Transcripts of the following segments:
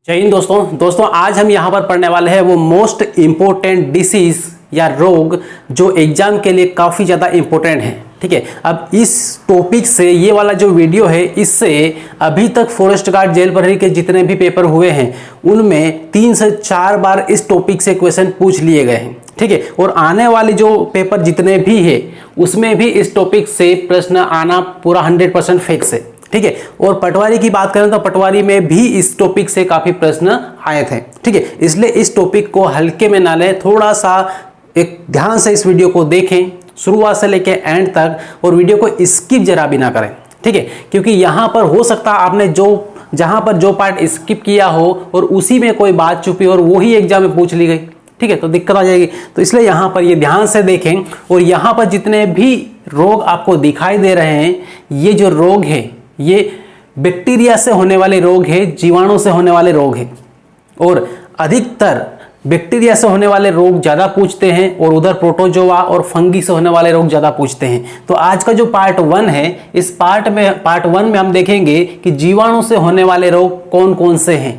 जय हिंद दोस्तों आज हम यहाँ पर पढ़ने वाले हैं वो मोस्ट इम्पोर्टेंट डिसीज या रोग जो एग्जाम के लिए काफ़ी ज़्यादा इम्पोर्टेंट है। ठीक है, अब इस टॉपिक से ये वाला जो वीडियो है इससे अभी तक फॉरेस्ट गार्ड जेल प्रहरी के जितने भी पेपर हुए हैं उनमें 3 से 4 बार इस टॉपिक से क्वेश्चन पूछ लिए गए हैं। ठीक है, और आने वाले जो पेपर जितने भी है उसमें भी इस टॉपिक से प्रश्न आना पूरा 100% फिक्स है। ठीक है, और पटवारी की बात करें तो पटवारी में भी इस टॉपिक से काफी प्रश्न आए थे। ठीक है, इसलिए इस टॉपिक को हल्के में ना लें, थोड़ा सा एक ध्यान से इस वीडियो को देखें शुरुआत से लेकर एंड तक, और वीडियो को स्किप जरा भी ना करें। ठीक है, क्योंकि यहाँ पर हो सकता है आपने जहां पर जो पार्ट स्किप किया हो और उसी में कोई बात छुपी और वही एग्जाम में पूछ ली गई। ठीक है, तो दिक्कत आ जाएगी। तो इसलिए यहाँ पर ये ध्यान से देखें, और यहाँ पर जितने भी रोग आपको दिखाई दे रहे हैं ये जो रोग है ये बैक्टीरिया से होने वाले रोग है, जीवाणु से होने वाले रोग है, और अधिकतर बैक्टीरिया से होने वाले रोग ज़्यादा पूछते हैं और उधर प्रोटोजोआ और फंगी से होने वाले रोग ज़्यादा पूछते हैं। तो आज का जो पार्ट 1 है, इस पार्ट 1 में हम देखेंगे कि जीवाणु से होने वाले रोग कौन कौन से हैं।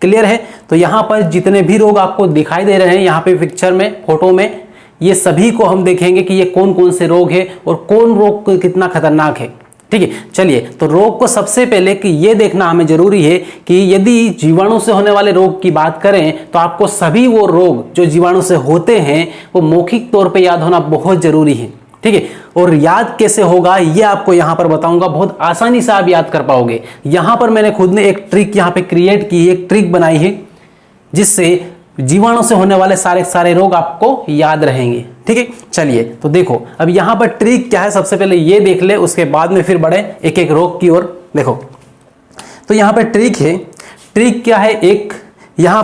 क्लियर है? तो यहाँ पर जितने भी रोग आपको दिखाई दे रहे हैं यहाँ पे पिक्चर में, फोटो में, ये सभी को हम देखेंगे कि ये कौन कौन से रोग है और कौन रोग कितना खतरनाक है। ठीक है, चलिए, तो रोग को सबसे पहले कि ये देखना हमें जरूरी है कि यदि जीवाणु से होने वाले रोग की बात करें तो आपको सभी वो रोग जो जीवाणु से होते हैं वो मौखिक तौर पे याद होना बहुत जरूरी है। ठीक है, और याद कैसे होगा ये आपको यहाँ पर बताऊंगा, बहुत आसानी से आप याद कर पाओगे। यहाँ पर मैंने खुद ने एक ट्रिक यहाँ पे क्रिएट की है, एक ट्रिक बनाई है जिससे जीवाणु से होने वाले सारे रोग आपको याद रहेंगे। ठीक है, चलिए तो देखो अब यहाँ पर ट्रिक क्या है, सबसे पहले ये देख ले, उसके बाद में फिर बढ़े एक एक रोग की ओर। देखो तो यहाँ पे ट्रिक है, ट्रिक क्या है, एक यहाँ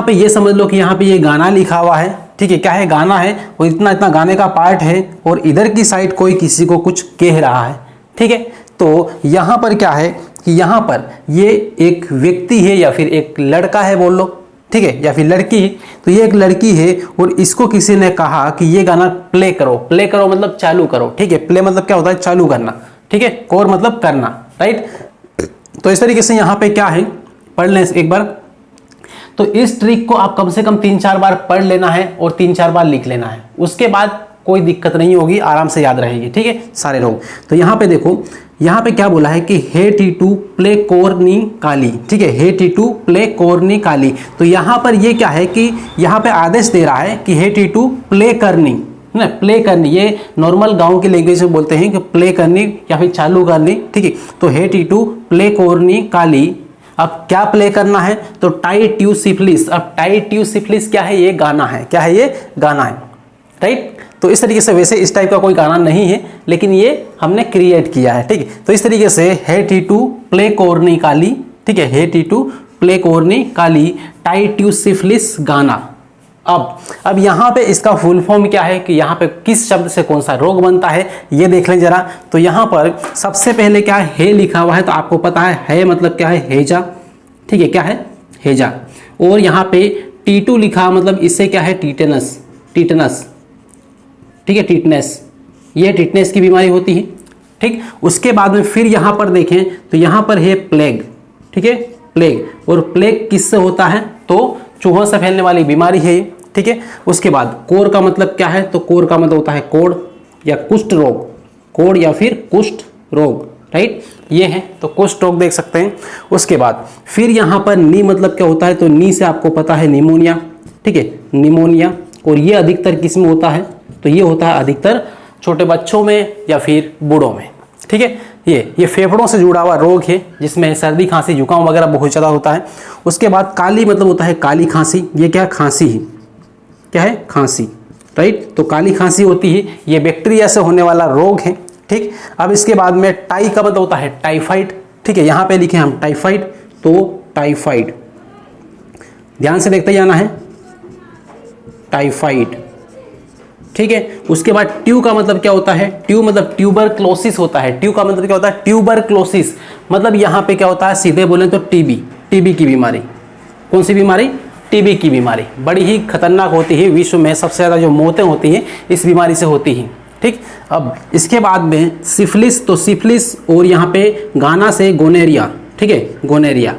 पे ये समझ लो कि यहाँ पे ये गाना लिखा हुआ है। ठीक है, क्या है, गाना है, और इतना इतना गाने का पार्ट है, और इधर की साइड कोई किसी को कुछ कह रहा है। ठीक है, तो यहाँ पर क्या है कि यहाँ पर ये एक व्यक्ति है या फिर एक लड़का है बोल लो, ठीक है, या फिर लड़की। तो ये एक लड़की है और इसको किसी ने कहा कि ये गाना प्ले करो। प्ले करो मतलब चालू करो। ठीक है, प्ले मतलब क्या होता है, चालू करना। ठीक है, कोर मतलब करना, राइट। तो इस तरीके से यहाँ पे क्या है, पढ़ लें एक बार। तो इस ट्रिक को आप कम से कम 3-4 बार पढ़ लेना है और 3-4 बार लिख लेना है, उसके बाद कोई दिक्कत नहीं होगी, आराम से याद रहेगी। ठीक है, सारे रोग। तो यहाँ पे देखो, यहाँ पे क्या बोला है कि हे टीटू प्ले कोरनी काली। ठीक है, हे टीटू प्ले कोरनी काली। तो यहाँ पर ये क्या है कि यहाँ पे आदेश दे रहा है कि हे टीटू प्ले करनी, ना प्ले करनी, ये नॉर्मल गांव की लैंग्वेज में बोलते हैं कि प्ले करनी या फिर चालू करनी। ठीक है, तो हे टीटू प्ले कोरनी काली। अब क्या प्ले करना है, तो टाइट्यूसिफिलिस। अब टाइट्यूसिफिलिस क्या है, ये गाना है। क्या है, ये गाना है, राइट। तो इस तरीके से, वैसे इस टाइप का कोई गाना नहीं है लेकिन ये हमने क्रिएट किया है। ठीक है, तो इस तरीके से हे टीटू प्ले कोरनी काली। ठीक है, हे टीटू प्ले कोरनी काली, टाइट्यूसिफिलिस गाना। अब यहाँ पे इसका फुल फॉर्म क्या है कि यहाँ पे किस शब्द से कौन सा रोग बनता है ये देख लें जरा। तो यहाँ पर सबसे पहले क्या है, हे लिखा हुआ है, तो आपको पता है मतलब क्या है, हेजा। ठीक है, क्या है, हेजा। और यहाँ पे टीटू लिखा, मतलब इससे क्या है, टीटेनस। टीटनस, ठीक है, टीटनेस, ये टीटनेस की बीमारी होती है। ठीक, उसके बाद में फिर यहाँ पर देखें तो यहाँ पर है प्लेग। ठीक है, प्लेग। और प्लेग किससे होता है, तो चूहों से फैलने वाली बीमारी है। ठीक है, उसके बाद कोर का मतलब क्या है, तो कोर का मतलब होता है कोढ़ या कुष्ठ रोग। कोढ़ या फिर कुष्ठ रोग, राइट, ये है। तो कुष्ठ रोग देख सकते हैं। उसके बाद फिर यहाँ पर नी मतलब क्या होता है, तो नी से आपको पता है निमोनिया। ठीक है, निमोनिया। और ये अधिकतर किस में होता है, तो ये होता है अधिकतर छोटे बच्चों में या फिर बूढ़ों में। ठीक है, ये फेफड़ों से जुड़ा हुआ रोग है जिसमें सर्दी खांसी जुकाम वगैरह बहुत ज़्यादा होता है। उसके बाद काली मतलब होता है काली खांसी। ये क्या है, खांसी है। क्या है, खांसी, राइट। तो काली खांसी होती है, ये बैक्टीरिया से होने वाला रोग है। ठीक, अब इसके बाद में टाई का मतलब होता है टाइफाइड। ठीक है, यहाँ पे लिखे हम टाइफाइड, तो टाइफाइड ध्यान से देखते जाना है, टाइफाइड। ठीक है, उसके बाद ट्यू का मतलब क्या होता है, ट्यू मतलब ट्यूबरक्लोसिस होता है। ट्यू का मतलब क्या होता है, ट्यूबरक्लोसिस, मतलब यहाँ पे क्या होता है, सीधे बोले तो टीबी। टीबी की बीमारी। कौन सी बीमारी, टीबी की बीमारी। बड़ी ही खतरनाक होती है, विश्व में सबसे ज़्यादा जो मौतें होती हैं इस बीमारी से होती हैं। ठीक, अब इसके बाद में सिफिलिस, तो सिफिलिस, और यहाँ पे गाना से गोनेरिया। ठीक है, गोनेरिया।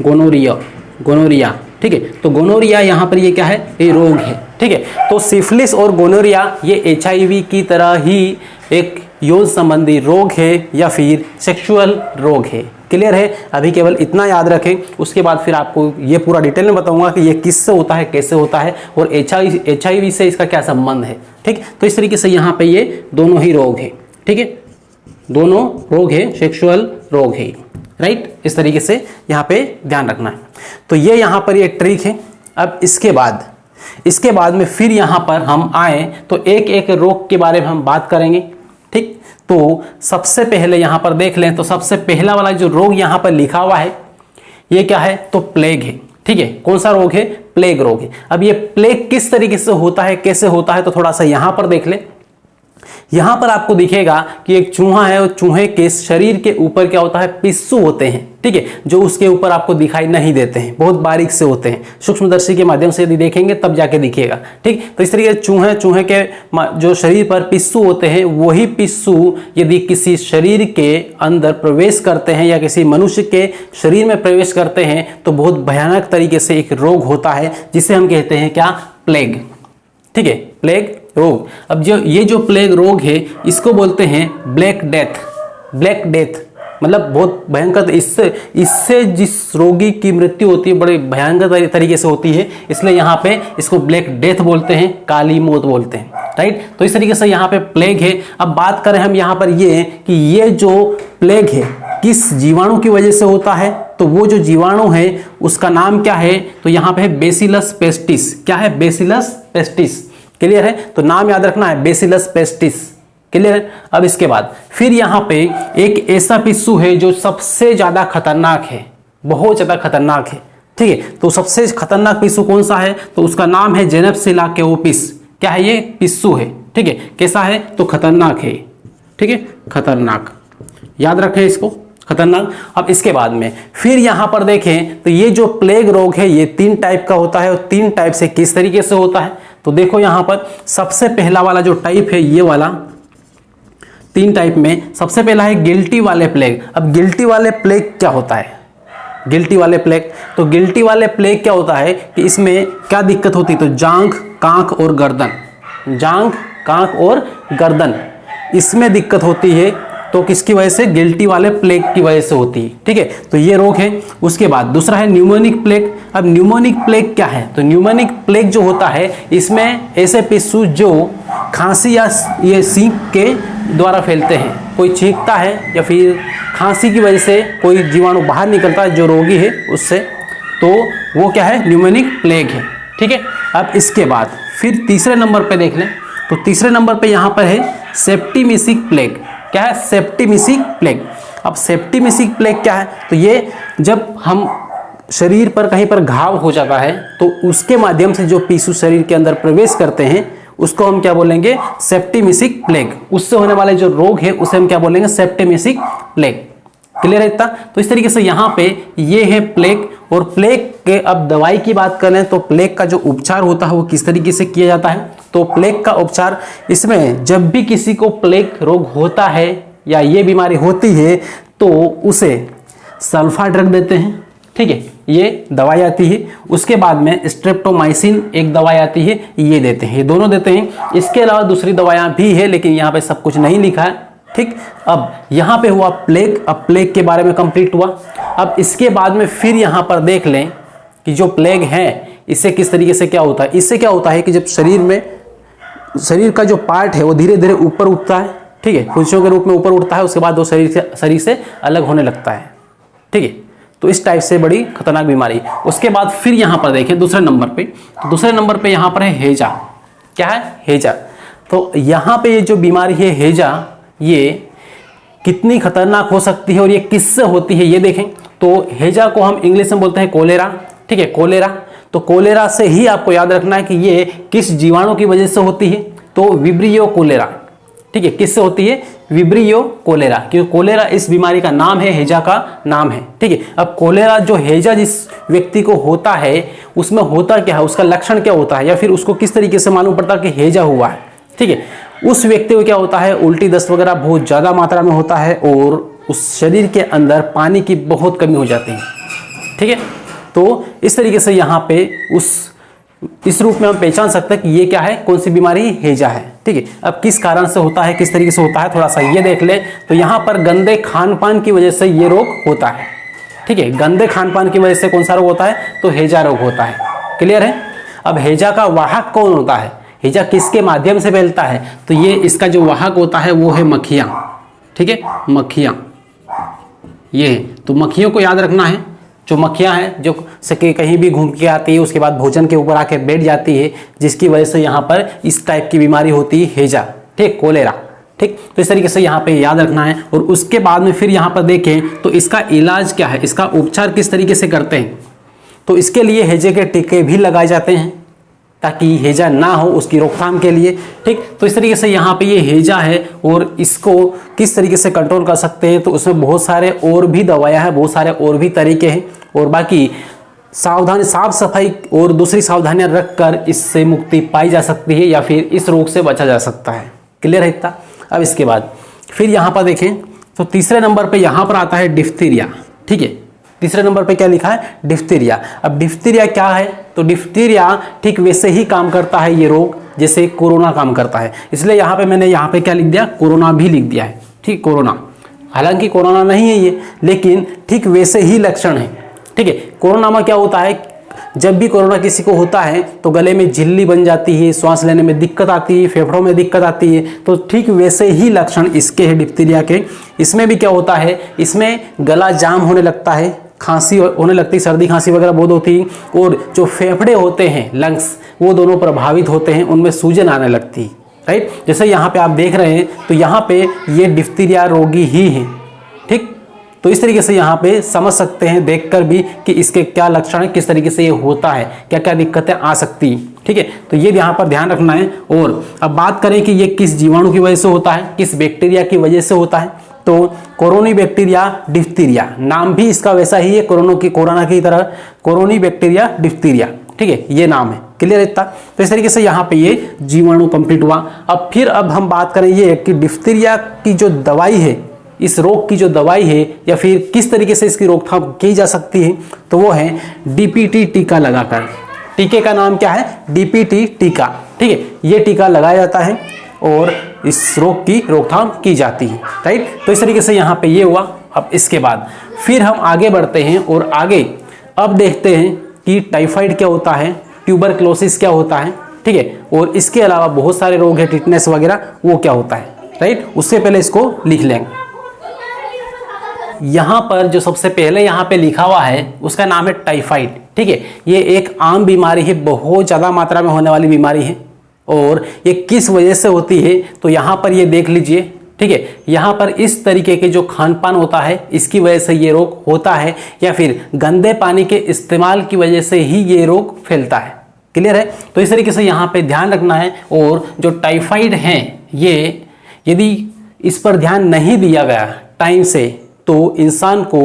गोनोरिया, ठीक है। तो गोनोरिया यहाँ पर ये क्या है, ये रोग है, ठीक है। तो सिफिलिस और गोनोरिया ये HIV की तरह ही एक यौन संबंधी रोग है या फिर सेक्सुअल रोग है। क्लियर है? अभी केवल इतना याद रखें, उसके बाद फिर आपको ये पूरा डिटेल में बताऊंगा कि ये किससे होता है, कैसे होता है और HIV से इसका क्या संबंध है, ठीक। तो इस तरीके से यहाँ पे ये दोनों ही रोग है, ठीक है, दोनों रोग है, सेक्सुअल रोग है, राइट। इस तरीके से यहाँ पे ध्यान रखना है। तो ये यहाँ पर ये ट्रिक है। अब इसके बाद में फिर यहाँ पर हम आए तो एक एक रोग के बारे में हम बात करेंगे, ठीक। तो सबसे पहले यहाँ पर देख लें तो सबसे पहला वाला जो रोग यहाँ पर लिखा हुआ है ये क्या है, तो प्लेग है, ठीक है। कौन सा रोग है, प्लेग रोग है। अब ये प्लेग किस तरीके से होता है, कैसे होता है, तो थोड़ा सा यहाँ पर देख ले। यहां पर आपको दिखेगा कि एक चूहा है और चूहे के शरीर के ऊपर क्या होता है, पिस्सू होते हैं, ठीक है, जो उसके ऊपर आपको दिखाई नहीं देते हैं, बहुत बारीक से होते हैं। सूक्ष्मदर्शी के माध्यम से यदि देखेंगे तब जाके दिखेगा, ठीक। तो इस तरीके चूहे के जो शरीर पर पिस्सू होते हैं, वही पिस्सू यदि किसी शरीर के अंदर प्रवेश करते हैं या किसी मनुष्य के शरीर में प्रवेश करते हैं तो बहुत भयानक तरीके से एक रोग होता है जिसे हम कहते हैं क्या, प्लेग, ठीक है, प्लेग रोग। अब ये जो प्लेग रोग है इसको बोलते हैं ब्लैक डेथ, मतलब बहुत भयंकर। इससे जिस रोगी की मृत्यु होती है बड़े भयंकर तरीके से होती है, इसलिए यहाँ पे इसको ब्लैक डेथ बोलते हैं, काली मौत बोलते हैं, राइट। तो इस तरीके से यहाँ पे प्लेग है। अब बात करें हम यहाँ पर ये कि ये जो प्लेग है किस जीवाणु की वजह से होता है, तो वो जो जीवाणु है उसका नाम क्या है, तो यहाँ पे है बेसिलस पेस्टिस। क्या है, बेसिलस पेस्टिस। क्लियर है? तो नाम याद रखना है, बेसिलस पेस्टिस। क्लियर है? अब इसके बाद फिर यहाँ पे एक ऐसा पिस्सू है जो सबसे ज्यादा खतरनाक है, बहुत ज्यादा खतरनाक है, ठीक है। तो सबसे खतरनाक पिस्सू कौन सा है, तो उसका नाम है जेनेप्सिला केओपिस। क्या है, ये पिस्सू है, ठीक है। कैसा है, तो खतरनाक है, ठीक है, खतरनाक, याद रखें इसको, खतरनाक। अब इसके बाद में फिर यहां पर देखें तो ये जो प्लेग रोग है ये 3 टाइप का होता है और 3 टाइप से किस तरीके से होता है, तो देखो यहां पर सबसे पहला वाला जो टाइप है ये वाला, 3 टाइप में सबसे पहला है गिल्टी वाले प्लेग। अब गिल्टी वाले प्लेग क्या होता है, गिल्टी वाले प्लेग, तो गिल्टी वाले प्लेग क्या होता है कि इसमें क्या दिक्कत होती है, तो जांघ, कांख और गर्दन, जांघ, कांख और गर्दन इसमें दिक्कत होती है। तो किसकी वजह से, गिल्टी वाले प्लेग की वजह से होती है, ठीक है। तो ये रोग है। उसके बाद दूसरा है न्यूमोनिक प्लेग। अब न्यूमोनिक प्लेग क्या है, तो न्यूमोनिक प्लेग जो होता है इसमें ऐसे पिस्सू जो खांसी या ये छींक के द्वारा फैलते हैं, कोई छींकता है या फिर खांसी की वजह से कोई जीवाणु बाहर निकलता है जो रोगी है उससे, तो वो क्या है, न्यूमोनिक प्लेग है, ठीक है। अब इसके बाद फिर तीसरे नंबर पे देख लें, तो तीसरे नंबर पे यहाँ पर है सेप्टिमिसिक प्लेग। क्या है, सेप्टिमिसिक प्लेग। अब सेप्टिमिसिक प्लेग क्या है, तो ये जब हम शरीर पर कहीं पर घाव हो जाता है तो उसके माध्यम से जो पिस्सू शरीर के अंदर प्रवेश करते हैं उसको हम क्या बोलेंगे, सेप्टिमिसिक प्लेग। उससे होने वाले जो रोग है उसे हम क्या बोलेंगे, सेप्टिमिसिक प्लेग। क्लियर है इतना? तो इस तरीके से यहाँ पे ये है प्लेग। और प्लेग के अब दवाई की बात करें तो प्लेग का जो उपचार होता है वो किस तरीके से किया जाता है, तो प्लेग का उपचार, इसमें जब भी किसी को प्लेग रोग होता है या ये बीमारी होती है तो उसे सल्फा ड्रग देते हैं, ठीक है, ये दवाई आती है। उसके बाद में स्ट्रेप्टोमाइसिन एक दवाई आती है, ये देते हैं, ये दोनों देते हैं। इसके अलावा दूसरी दवाइयाँ भी है लेकिन यहाँ पे सब कुछ नहीं लिखा है, ठीक। अब यहाँ पे हुआ प्लेग। अब प्लेग के बारे में कंप्लीट हुआ। अब इसके बाद में फिर यहाँ पर देख लें कि जो प्लेग है इससे किस तरीके से क्या होता है। इससे क्या होता है कि जब शरीर का जो पार्ट है वो धीरे धीरे ऊपर उठता है, ठीक है, फुंसियों के रूप में ऊपर उठता है, उसके बाद वो शरीर से अलग होने लगता है, ठीक है। तो इस टाइप से बड़ी खतरनाक बीमारी। उसके बाद फिर यहाँ पर देखें दूसरे नंबर पे, तो दूसरे नंबर पे यहाँ पर है हेजा। क्या है, हेजा। तो यहाँ पे ये जो बीमारी है हेजा, ये कितनी खतरनाक हो सकती है और ये किससे होती है ये देखें। तो हेजा को हम इंग्लिश में बोलते हैं कोलेरा, ठीक है, कोलेरा। तो कोलेरा से ही आपको याद रखना है कि ये किस जीवाणु की वजह से होती है, तो विब्रियो कोलेरा, ठीक है। किससे होती है, विब्रियो कोलेरा, क्योंकि कोलेरा इस बीमारी का नाम है, हेजा का नाम है, ठीक है। अब कोलेरा जो हेजा जिस व्यक्ति को होता है उसमें होता क्या है, उसका लक्षण क्या होता है, या फिर उसको किस तरीके से मालूम पड़ता है कि हेजा हुआ है, ठीक है। उस व्यक्ति को क्या होता है, उल्टी दस्त वगैरह बहुत ज़्यादा मात्रा में होता है और उस शरीर के अंदर पानी की बहुत कमी हो जाती है, ठीक है। तो इस तरीके से यहाँ पे इस रूप में हम पहचान सकते हैं कि ये क्या है, कौन सी बीमारी, हैजा है। ठीक है, अब किस कारण से होता है, किस तरीके से होता है, थोड़ा सा ये देख ले। तो यहाँ पर गंदे खान पान की वजह से ये रोग होता है। ठीक है, गंदे खान पान की वजह से कौन सा रोग होता है, तो हैजा रोग होता है। क्लियर है। अब हैजा का वाहक कौन होता है, हैजा किसके माध्यम से फैलता है, तो ये इसका जो वाहक होता है वो है मक्खियाँ। ठीक है, मक्खियाँ ये है। तो मक्खियों को याद रखना है, जो मक्खियाँ हैं जो सके कहीं भी घूम के आती है, उसके बाद भोजन के ऊपर आके बैठ जाती है, जिसकी वजह से यहाँ पर इस टाइप की बीमारी होती है, हैजा। ठीक, कोलेरा। ठीक, तो इस तरीके से यहाँ पे याद रखना है। और उसके बाद में फिर यहाँ पर देखें तो इसका इलाज क्या है, इसका उपचार किस तरीके से करते हैं। तो इसके लिए हैजे के टीके भी लगाए जाते हैं ताकि हैजा ना हो, उसकी रोकथाम के लिए। ठीक, तो इस तरीके से यहाँ पे ये हैजा है और इसको किस तरीके से कंट्रोल कर सकते हैं, तो उसमें बहुत सारे और भी दवाइयाँ हैं, बहुत सारे और भी तरीके हैं। और बाकी सावधानी, साफ सफाई और दूसरी सावधानियां रखकर इससे मुक्ति पाई जा सकती है या फिर इस रोग से बचा जा सकता है। क्लियर है इतना। अब इसके बाद फिर यहाँ पर देखें तो तीसरे नंबर पे यहाँ पर आता है डिफ्थीरिया। ठीक है, तीसरे नंबर पे क्या लिखा है, डिफ्थीरिया। अब डिफ्थीरिया क्या है, तो डिफ्थीरिया ठीक वैसे ही काम करता है ये रोग जैसे कोरोना काम करता है। इसलिए यहाँ पे मैंने यहाँ पे क्या लिख दिया, कोरोना भी लिख दिया है। ठीक, कोरोना, हालांकि कोरोना नहीं है ये, लेकिन ठीक वैसे ही लक्षण है। ठीक है, कोरोना में क्या होता है, जब भी कोरोना किसी को होता है तो गले में झिल्ली बन जाती है, श्वास लेने में दिक्कत आती है, फेफड़ों में दिक्कत आती है। तो ठीक वैसे ही लक्षण इसके हैं डिप्थीरिया के। इसमें भी क्या होता है, इसमें गला जाम होने लगता है, खांसी होने लगती है, सर्दी खांसी वगैरह बहुत होती है, और जो फेफड़े होते हैं, लंग्स, वो दोनों प्रभावित होते हैं, उनमें सूजन आने लगती है। राइट, जैसे यहाँ पे आप देख रहे हैं तो यहाँ पे ये डिप्थीरिया रोगी ही है। ठीक, तो इस तरीके से यहाँ पे समझ सकते हैं देखकर भी कि इसके क्या लक्षण है, किस तरीके से ये होता है, क्या क्या दिक्कतें आ सकती हैं। ठीक है, तो ये यहाँ पर ध्यान रखना है। और अब बात करें कि ये किस जीवाणु की वजह से होता है, किस बैक्टीरिया की वजह से होता है, तो कोरोनी बैक्टीरिया डिप्थीरिया, नाम भी इसका वैसा ही है, कोरोना की तरह, कोरोनी बैक्टीरिया डिप्थीरिया। ठीक है, ये नाम है। क्लियर इतना। तो इस तरीके से यहाँ पे ये जीवाणु कंप्लीट हुआ। अब हम बात करें ये कि डिप्थीरिया की जो दवाई है, इस रोग की जो दवाई है या फिर किस तरीके से इसकी रोकथाम की जा सकती है, तो वो है डीपीटी टीका लगाकर। टीके का नाम क्या है, डीपीटी टीका। ठीक है, ये टीका लगाया जाता है और इस रोग की रोकथाम की जाती है। राइट, तो इस तरीके से यहाँ पे ये हुआ। अब इसके बाद फिर हम आगे बढ़ते हैं और आगे अब देखते हैं कि टाइफाइड क्या होता है, ट्यूबरक्लोसिस क्या होता है। ठीक है, और इसके अलावा बहुत सारे रोग है, टिटनेस वगैरह, वो क्या होता है। राइट, उससे पहले इसको लिख लेंगे। यहाँ पर जो सबसे पहले यहाँ पे लिखा हुआ है उसका नाम है टाइफाइड। ठीक है, ये एक आम बीमारी है, बहुत ज़्यादा मात्रा में होने वाली बीमारी है। और ये किस वजह से होती है, तो यहाँ पर ये देख लीजिए। ठीक है, यहाँ पर इस तरीके के जो खान पान होता है इसकी वजह से ये रोग होता है, या फिर गंदे पानी के इस्तेमाल की वजह से ही ये रोग फैलता है। क्लियर है। तो इस तरीके से यहाँ पे ध्यान रखना है। और जो टाइफाइड है, ये यदि इस पर ध्यान नहीं दिया गया टाइम से तो इंसान को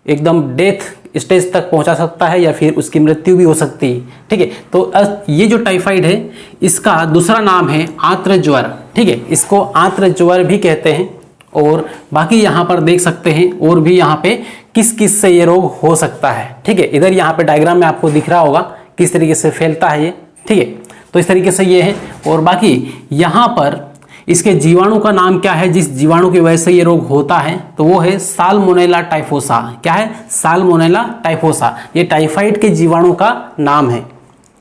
एकदम डेथ स्टेज तक पहुंचा सकता है या फिर उसकी मृत्यु भी हो सकती है। ठीक है, तो ये जो टाइफाइड है इसका दूसरा नाम है आंत्र ज्वर। ठीक है, इसको आंत्र ज्वर भी कहते हैं। और बाकी यहाँ पर देख सकते हैं और भी यहाँ पे किस किस से ये रोग हो सकता है। ठीक है, इधर यहाँ पे डायग्राम में आपको दिख रहा होगा किस तरीके से फैलता है ये। ठीक है, तो इस तरीके से ये है। और बाकी यहाँ पर इसके जीवाणु का नाम क्या है, जिस जीवाणु की वजह से ये रोग होता है, तो वो है साल्मोनेला टाइफोसा। क्या है, साल्मोनेला टाइफोसा। ये टाइफाइड के जीवाणु का नाम है।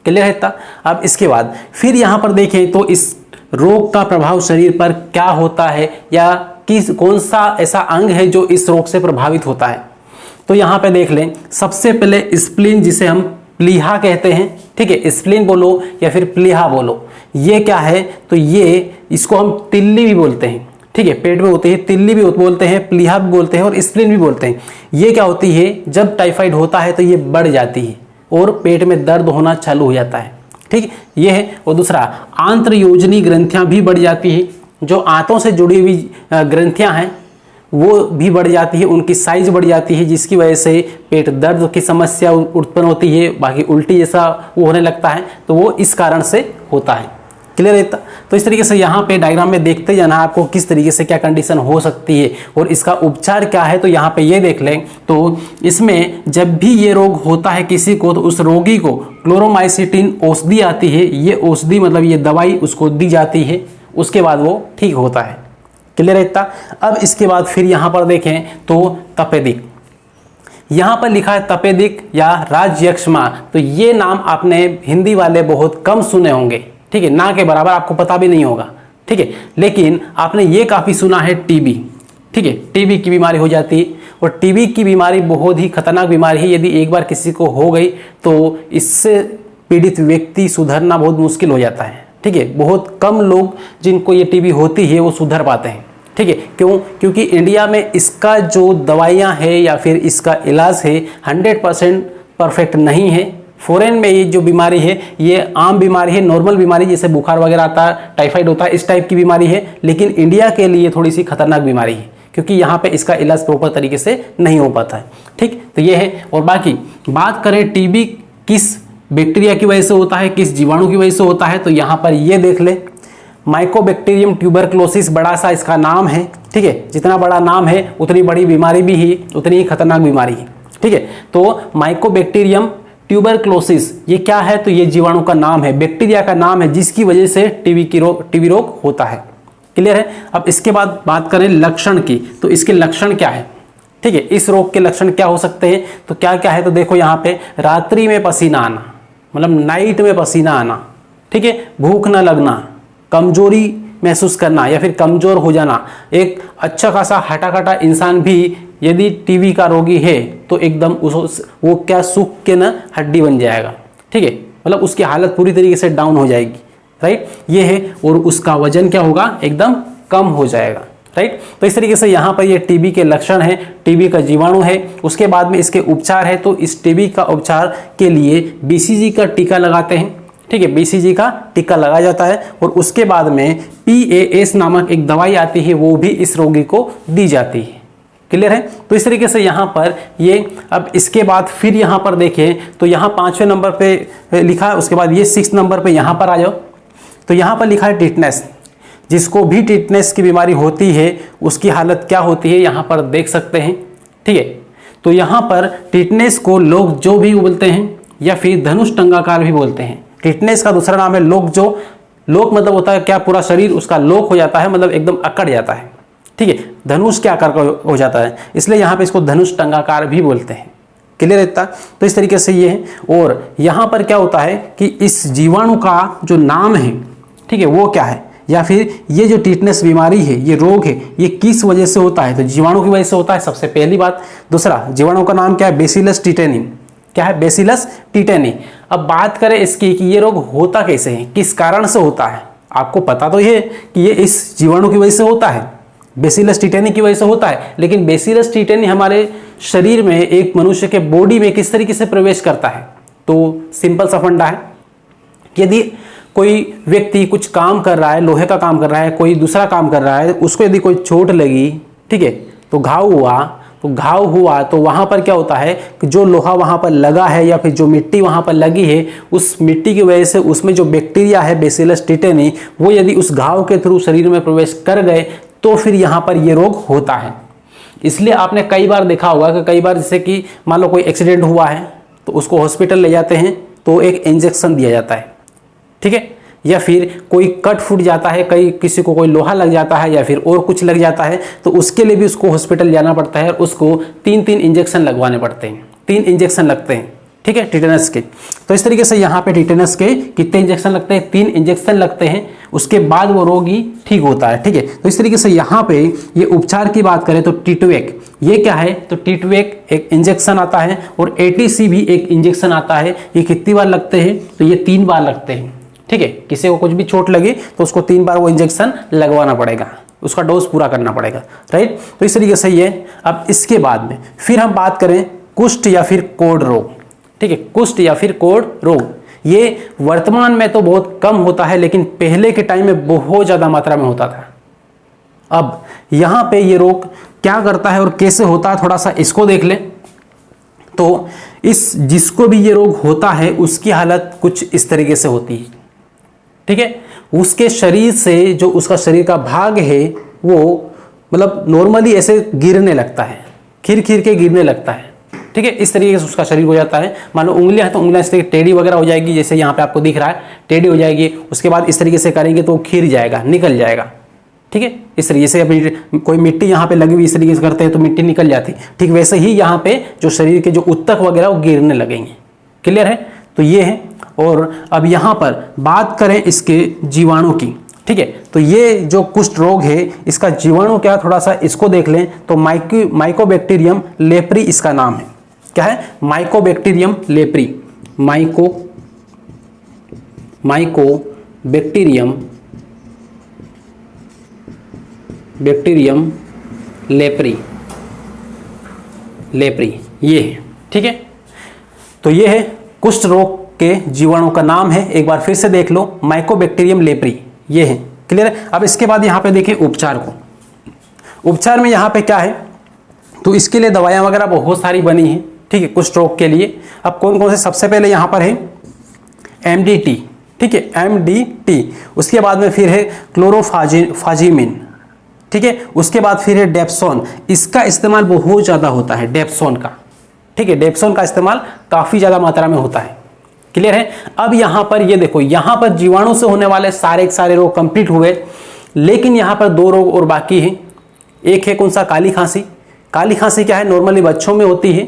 क्लियर है इतना। अब इसके बाद फिर यहाँ पर देखें तो इस रोग का प्रभाव शरीर पर क्या होता है, या कौन सा ऐसा अंग है जो इस रोग से प्रभावित होता है। तो यहाँ पे देख लें, सबसे पहले स्प्लीन, जिसे हम प्लीहा कहते हैं। ठीक है, स्प्लीन बोलो या फिर प्लीहा बोलो, ये क्या है, तो ये इसको हम तिल्ली भी बोलते हैं। ठीक है, पेट में होती है, तिल्ली भी बोलते हैं, प्लीहा भी बोलते हैं और स्प्लीन भी बोलते हैं। ये क्या होती है, जब टाइफाइड होता है तो ये बढ़ जाती है और पेट में दर्द होना चालू हो जाता है। ठीक, ये है। और दूसरा, आंत्र योजनी ग्रंथियां भी बढ़ जाती है। जो आंतों से जुड़ी हुई ग्रंथियां हैं वो भी बढ़ जाती है, उनकी साइज बढ़ जाती है, जिसकी वजह से पेट दर्द की समस्या उत्पन्न होती है। बाकी उल्टी जैसा वो होने लगता है, तो वो इस कारण से होता है। क्लियर है इतना? तो इस तरीके से यहाँ पे डायग्राम में देखते जाना आपको किस तरीके से क्या कंडीशन हो सकती है और इसका उपचार क्या है। तो यहाँ पे ये देख लें, तो इसमें जब भी ये रोग होता है किसी को, तो उस रोगी को क्लोरोमाइसिटिन औषधि आती है, ये औषधि मतलब ये दवाई उसको दी जाती है, उसके बाद वो ठीक होता है। क्लियर है इतना? अब इसके बाद फिर यहाँ पर देखें तो तपेदिक, यहाँ पर लिखा है तपेदिक या राजयक्ष्मा। तो ये नाम आपने हिंदी वाले बहुत कम सुने होंगे, ठीक है, ना के बराबर आपको पता भी नहीं होगा, ठीक है। लेकिन आपने ये काफ़ी सुना है टीबी, ठीक है, टीबी की बीमारी हो जाती है और टीबी की बीमारी बहुत ही खतरनाक बीमारी है। यदि एक बार किसी को हो गई तो इससे पीड़ित व्यक्ति सुधरना बहुत मुश्किल हो जाता है, ठीक है। बहुत कम लोग जिनको ये टीबी होती है वो सुधर पाते हैं, ठीक है। क्यों? क्योंकि इंडिया में इसका जो दवाइयाँ है या फिर इसका इलाज है 100% परफेक्ट नहीं है। फॉरेन में ये जो बीमारी है ये आम बीमारी है, नॉर्मल बीमारी, जैसे बुखार वगैरह आता है, टाइफाइड होता है, इस टाइप की बीमारी है। लेकिन इंडिया के लिए थोड़ी सी खतरनाक बीमारी है क्योंकि यहाँ पे इसका इलाज प्रॉपर तरीके से नहीं हो पाता है, ठीक। तो ये है। और बाकी बात करें टीबी किस बैक्टीरिया की वजह से होता है, किस जीवाणु की वजह से होता है, तो यहाँ पर ये देख ले, माइकोबैक्टीरियम ट्यूबरक्लोसिस बड़ा सा इसका नाम है, ठीक है। जितना बड़ा नाम है उतनी बड़ी बीमारी भी है, उतनी ही खतरनाक बीमारी है, ठीक है। तो माइकोबैक्टीरियम ट्यूबरक्लोसिस ये क्या है? तो ये जीवाणु का नाम है, बैक्टीरिया का नाम है, जिसकी वजह से टीबी रोग होता है। क्लियर है? अब इसके बाद बात करें लक्षण की, तो इसके लक्षण क्या है, ठीक है। इस रोग के लक्षण क्या हो सकते हैं? तो क्या क्या है? तो देखो यहाँ पे रात्रि में पसीना आना, मतलब नाइट में पसीना आना, ठीक है, भूख न लगना, कमजोरी महसूस करना या फिर कमजोर हो जाना। एक अच्छा खासा हटा कटा इंसान भी यदि टीबी का रोगी है तो एकदम वो क्या सूख के ना हड्डी बन जाएगा, ठीक है, मतलब उसकी हालत पूरी तरीके से डाउन हो जाएगी, राइट, ये है। और उसका वजन क्या होगा? एकदम कम हो जाएगा, राइट। तो इस तरीके से यहाँ पर ये टीबी के लक्षण है, टीबी का जीवाणु है। उसके बाद में इसके उपचार है, तो इस टीबी का उपचार के लिए बीसीजी का टीका लगाते हैं, ठीक है, बीसीजी का टीका लगाया जाता है। और उसके बाद में PAS नामक एक दवाई आती है, वो भी इस रोगी को दी जाती है। क्लियर है? तो इस तरीके से यहाँ पर ये, अब इसके बाद फिर यहाँ पर देखें तो यहाँ 5वें नंबर पे लिखा है, उसके बाद ये 6 नंबर पे यहाँ पर आ जाओ, तो यहाँ पर लिखा है टिटनेस। जिसको भी टिटनेस की बीमारी होती है उसकी हालत क्या होती है यहाँ पर देख सकते हैं, ठीक है। तो यहाँ पर टिटनेस को लोग जो भी बोलते हैं या फिर धनुष टंगाकार भी बोलते हैं। टिटनेस का दूसरा नाम है लोक जो। लोक मतलब होता है क्या? पूरा शरीर उसका लोक हो जाता है, मतलब एकदम अकड़ जाता है, ठीक है, धनुष के आकार का हो जाता है, इसलिए यहाँ पे इसको धनुष टंगाकार भी बोलते हैं। क्लियर रहता? तो इस तरीके से ये है। और यहाँ पर क्या होता है कि इस जीवाणु का जो नाम है, ठीक है, वो क्या है, या फिर ये जो टिटनेस बीमारी है, ये रोग है, ये किस वजह से होता है? तो जीवाणु की वजह से होता है, सबसे पहली बात। दूसरा, जीवाणु का नाम क्या है? Bacillus tetani. क्या है? Bacillus tetani. अब बात करें इसकी कि ये रोग होता कैसे है, किस कारण से होता है। आपको पता तो ये कि ये इस जीवाणु की वजह से होता है, बेसिलस टिटेनी की वजह से होता है। लेकिन बेसिलस टिटेनी हमारे शरीर में, एक मनुष्य के बॉडी में किस तरीके से प्रवेश करता है? तो सिंपल सा फंडा है, यदि कोई व्यक्ति कुछ काम कर रहा है, लोहे का काम कर रहा है, कोई दूसरा काम कर रहा है, उसको यदि कोई चोट लगी, ठीक है, तो घाव हुआ तो वहाँ पर क्या होता है कि जो लोहा वहाँ पर लगा है या फिर जो मिट्टी वहाँ पर लगी है, उस मिट्टी की वजह से उसमें जो बैक्टीरिया है बेसिलस टिटेनी, वो यदि उस घाव के थ्रू शरीर में प्रवेश कर गए तो फिर यहाँ पर ये रोग होता है। इसलिए आपने कई बार देखा होगा कि कई बार जैसे कि मान लो कोई एक्सीडेंट हुआ है तो उसको हॉस्पिटल ले जाते हैं तो एक इंजेक्शन दिया जाता है, ठीक है, या फिर कोई कट फूट जाता है, किसी को कोई लोहा लग जाता है या फिर और कुछ लग जाता है, तो उसके लिए भी उसको हॉस्पिटल जाना पड़ता है और उसको 3-3 इंजेक्शन लगवाने पड़ते हैं। 3 इंजेक्शन लगते हैं, ठीक है, टिटेनस के। तो इस तरीके से यहाँ पे टिटेनस के कितने इंजेक्शन लगते हैं? 3 इंजेक्शन लगते हैं, उसके बाद वो रोगी ठीक होता है, ठीक है। तो इस तरीके से यहाँ पे ये उपचार की बात करें तो टिटवेक, ये क्या है? तो टिटवेक एक इंजेक्शन आता है और ATC भी एक इंजेक्शन आता है। ये कितनी बार लगते हैं? तो ये 3 बार लगते हैं, ठीक है। किसी को कुछ भी चोट लगे तो उसको 3 बार वो इंजेक्शन लगवाना पड़ेगा, उसका डोज पूरा करना पड़ेगा, राइट। तो इस तरीके से ये। अब इसके बाद में फिर हम बात करें कुष्ठ या फिर कोढ़ रोग, ठीक है, कुष्ठ या फिर कोढ़ रोग। ये वर्तमान में तो बहुत कम होता है, लेकिन पहले के टाइम में बहुत ज्यादा मात्रा में होता था। अब यहाँ पे ये रोग क्या करता है और कैसे होता है, थोड़ा सा इसको देख लें। तो जिसको भी ये रोग होता है उसकी हालत कुछ इस तरीके से होती है, ठीक है। उसके शरीर से जो उसका शरीर का भाग है वो मतलब नॉर्मली ऐसे गिरने लगता है, खिर खिर के गिरने लगता है, ठीक है। इस तरीके से उसका शरीर हो जाता है। मान लो उंगलियां हैं तो उंगलियां इस तरीके टेढ़ी वगैरह हो जाएगी, जैसे यहाँ पे आपको दिख रहा है टेढ़ी हो जाएगी। उसके बाद इस तरीके से करेंगे तो खिर जाएगा, निकल जाएगा, ठीक है। इस तरीके से अभी कोई मिट्टी यहाँ पे लगी हुई इस तरीके से करते हैं तो मिट्टी निकल जाती है, ठीक वैसे ही यहाँ पे जो शरीर के जो उत्तक वगैरह वो गिरने लगेंगे। क्लियर है? तो ये है। और अब यहाँ पर बात करें इसके जीवाणु की, ठीक है। तो ये जो कुष्ठ रोग है इसका जीवाणु क्या, थोड़ा सा इसको देख लें तो माइकोबैक्टीरियम लेप्री इसका नाम है। क्या है? Mycobacterium leprae. बैक्टीरियम लेप्री ये है, ठीक है। तो ये है कुष्ठ रोग के जीवाणु का नाम है, एक बार फिर से देख लो, माइकोबैक्टीरियम लेप्री ये है। क्लियर है? अब इसके बाद यहाँ पे देखिए उपचार को। उपचार में यहाँ पे क्या है, तो इसके लिए दवाइयाँ वगैरह बहुत सारी बनी हैं, ठीक है, कुष्ठ रोग के लिए। अब कौन कौन से, सबसे पहले यहाँ पर है MDT, ठीक है, MDT। उसके बाद में फिर है क्लोरोफाजिमिन, ठीक है। उसके बाद फिर है डेप्सोन, इसका इस्तेमाल बहुत ज़्यादा होता है डेप्सोन का, ठीक है। डेप्सोन का इस्तेमाल काफ़ी ज़्यादा मात्रा में होता है। क्लियर है? अब यहाँ पर ये देखो, यहाँ पर जीवाणु से होने वाले सारे के सारे रोग कंप्लीट हुए, लेकिन यहाँ पर 2 रोग और बाकी हैं। एक है कौन सा? काली खांसी। काली खांसी क्या है, नॉर्मली बच्चों में होती है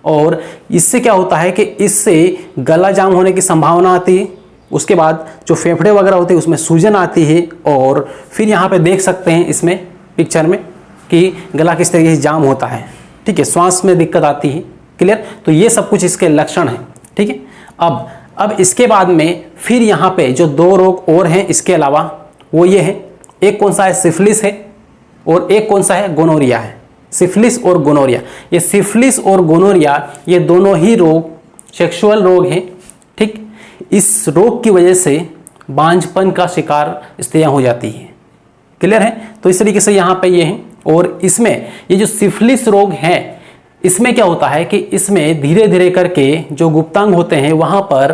और इससे क्या होता है कि इससे गला जाम होने की संभावना आती है। उसके बाद जो फेफड़े वगैरह होते हैं उसमें सूजन आती है और फिर यहाँ पे देख सकते हैं इसमें पिक्चर में कि गला किस तरीके से जाम होता है, ठीक है, श्वास में दिक्कत आती है। क्लियर? तो ये सब कुछ इसके लक्षण हैं, ठीक है। अब इसके बाद में फिर यहाँ पे जो 2 रोग और हैं इसके अलावा, वो ये है, एक कौन सा है? सिफिलिस है और एक कौन सा है? गोनोरिया है। सिफिलिस और गोनोरिया, ये सिफिलिस और गोनोरिया ये दोनों ही रोग सेक्सुअल रोग हैं, ठीक। इस रोग की वजह से बांझपन का शिकार स्त्रियां हो जाती हैं। क्लियर है? तो इस तरीके से यहाँ पे ये है। और इसमें ये जो सिफिलिस रोग है इसमें क्या होता है कि इसमें धीरे धीरे करके जो गुप्तांग होते हैं वहाँ पर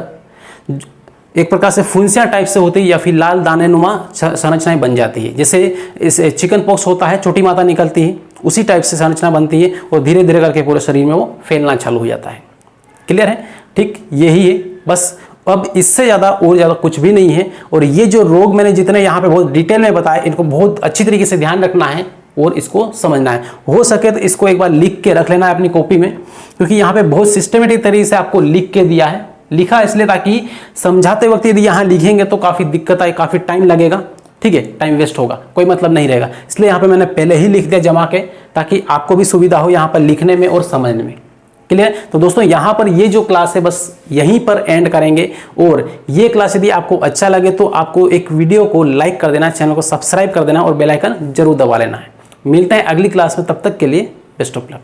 एक प्रकार से फुंसियाँ टाइप से होती है या फिर लाल दाने नुमा संरचनाएं बन जाती है। जैसे इस चिकन पॉक्स होता है, छोटी माता निकलती है, उसी टाइप से संरचना बनती है और धीरे धीरे करके पूरे शरीर में वो फैलना चालू हो जाता है। क्लियर है? ठीक यही है बस। अब इससे ज़्यादा और ज़्यादा कुछ भी नहीं है। और ये जो रोग मैंने जितने यहाँ पे बहुत डिटेल में बताए, इनको बहुत अच्छी तरीके से ध्यान रखना है और इसको समझना है। हो सके तो इसको एक बार लिख के रख लेना है अपनी कॉपी में, क्योंकि यहाँ पे बहुत सिस्टमेटिक तरीके से आपको लिख के दिया है। लिखा इसलिए ताकि समझाते वक्त यदि यहाँ लिखेंगे तो काफ़ी दिक्कत आए, काफ़ी टाइम लगेगा, ठीक है, टाइम वेस्ट होगा, कोई मतलब नहीं रहेगा। इसलिए यहाँ पे मैंने पहले ही लिख दिया जमा के, ताकि आपको भी सुविधा हो यहाँ पर लिखने में और समझने में। क्लियर? तो दोस्तों यहाँ पर ये जो क्लास है बस यहीं पर एंड करेंगे। और ये क्लास यदि आपको अच्छा लगे तो आपको एक वीडियो को लाइक कर देना, चैनल को सब्सक्राइब कर देना और बेल आइकन जरूर दबा लेना है। मिलते हैं अगली क्लास में, तब तक के लिए बेस्ट ऑफ लक।